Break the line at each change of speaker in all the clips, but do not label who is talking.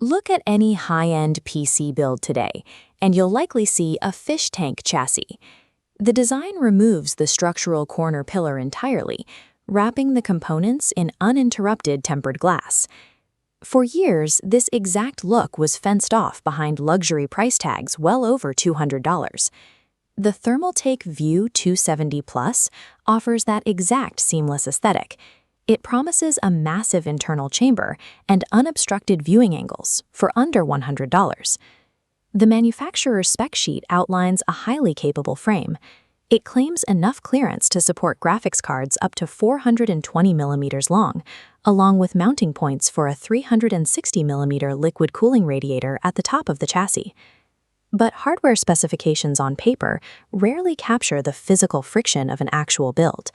Look at any high-end PC build today, and you'll likely see a Fishtank chassis. The design removes the structural corner pillar entirely, wrapping the components in uninterrupted tempered glass. For years, this exact look was fenced off behind luxury price tags well over $200. The Thermaltake View 270 Plus offers that exact seamless aesthetic. It promises a massive internal chamber and unobstructed viewing angles for under $100. The manufacturer's spec sheet outlines a highly capable frame. It claims enough clearance to support graphics cards up to 420 millimeters long, along with mounting points for a 360 millimeter liquid cooling radiator at the top of the chassis. But hardware specifications on paper rarely capture the physical friction of an actual build.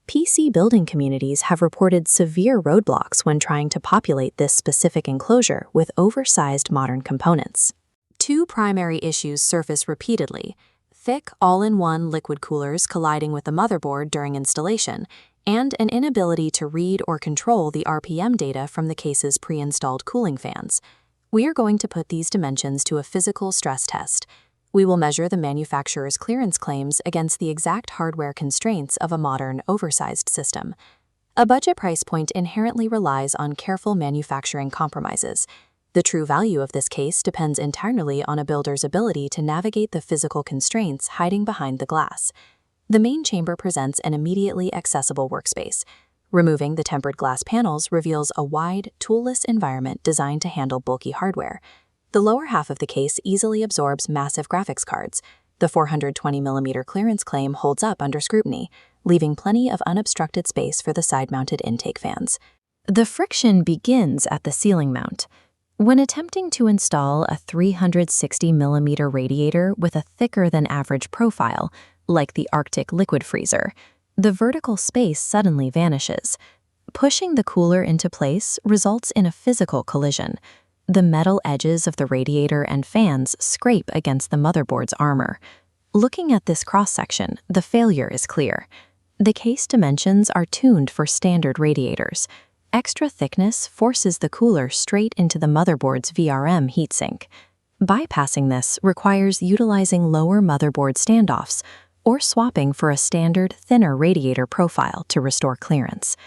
PC building communities have reported severe roadblocks when trying to populate this specific enclosure with oversized modern components. Two primary issues surface repeatedly: thick all-in-one liquid coolers colliding with the motherboard during installation, and an inability to read or control the RPM data from the case's pre-installed cooling fans. We are going to put these dimensions to a physical stress test. We will measure the manufacturer's clearance claims against the exact hardware constraints of a modern, oversized system. A budget price point inherently relies on careful manufacturing compromises. The true value of this case depends entirely on a builder's ability to navigate the physical constraints hiding behind the glass. The main chamber presents an immediately accessible workspace. Removing the tempered glass panels reveals a wide, toolless environment designed to handle bulky hardware. The lower half of the case easily absorbs massive graphics cards. The 420 millimeter clearance claim holds up under scrutiny, leaving plenty of unobstructed space for the side-mounted intake fans. The friction begins at the ceiling mount. When attempting to install a 360 millimeter radiator with a thicker than average profile, like the Arctic liquid freezer, the vertical space suddenly vanishes. Pushing the cooler into place results in a physical collision. The metal edges of the radiator and fans scrape against the motherboard's armor. Looking at this cross-section, the failure is clear. The case dimensions are tuned for standard radiators. Extra thickness forces the cooler straight into the motherboard's VRM heatsink. Bypassing this requires utilizing lower motherboard standoffs or swapping for a standard, thinner radiator profile to restore clearance.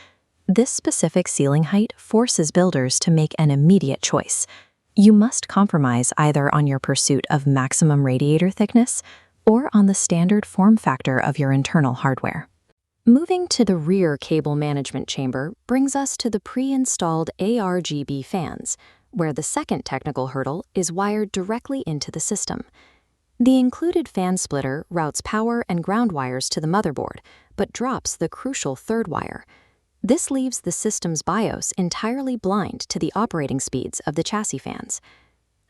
This specific ceiling height forces builders to make an immediate choice. You must compromise either on your pursuit of maximum radiator thickness or on the standard form factor of your internal hardware. Moving to the rear cable management chamber brings us to the pre-installed ARGB fans, where the second technical hurdle is wired directly into the system. The included fan splitter routes power and ground wires to the motherboard, but drops the crucial third wire. This leaves the system's BIOS entirely blind to the operating speeds of the chassis fans.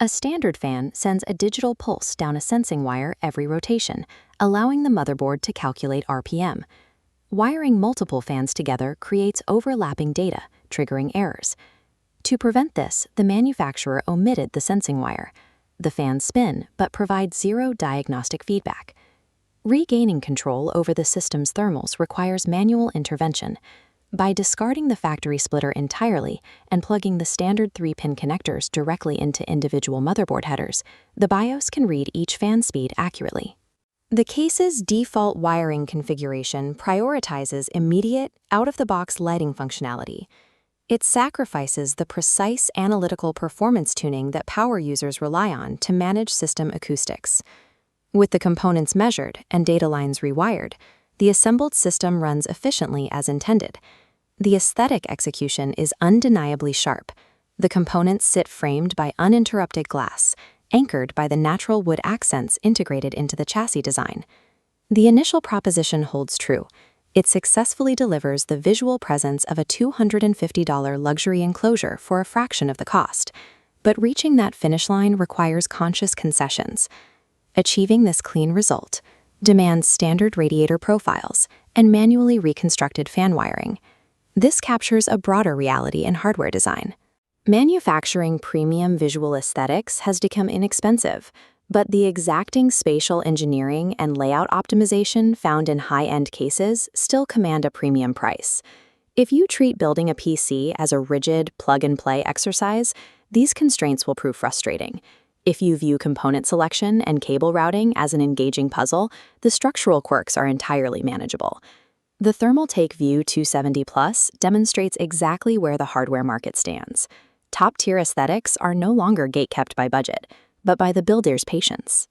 A standard fan sends a digital pulse down a sensing wire every rotation, allowing the motherboard to calculate RPM. Wiring multiple fans together creates overlapping data, triggering errors. To prevent this, the manufacturer omitted the sensing wire. The fans spin, but provide zero diagnostic feedback. Regaining control over the system's thermals requires manual intervention. By discarding the factory splitter entirely and plugging the standard 3-pin connectors directly into individual motherboard headers, the BIOS can read each fan speed accurately. The case's default wiring configuration prioritizes immediate, out-of-the-box lighting functionality. It sacrifices the precise analytical performance tuning that power users rely on to manage system acoustics. With the components measured and data lines rewired, the assembled system runs efficiently as intended. The aesthetic execution is undeniably sharp. The components sit framed by uninterrupted glass, anchored by the natural wood accents integrated into the chassis design. The initial proposition holds true. It successfully delivers the visual presence of a $250 luxury enclosure for a fraction of the cost. But reaching that finish line requires conscious concessions. Achieving this clean result demands standard radiator profiles and manually reconstructed fan wiring. This captures a broader reality in hardware design. Manufacturing premium visual aesthetics has become inexpensive, but the exacting spatial engineering and layout optimization found in high-end cases still command a premium price. If you treat building a PC as a rigid, plug-and-play exercise, These constraints will prove frustrating. If you view component selection and cable routing as an engaging puzzle, the structural quirks are entirely manageable. The Thermaltake View 270 Plus demonstrates exactly where the hardware market stands. Top-tier aesthetics are no longer gatekept by budget, but by the builder's patience.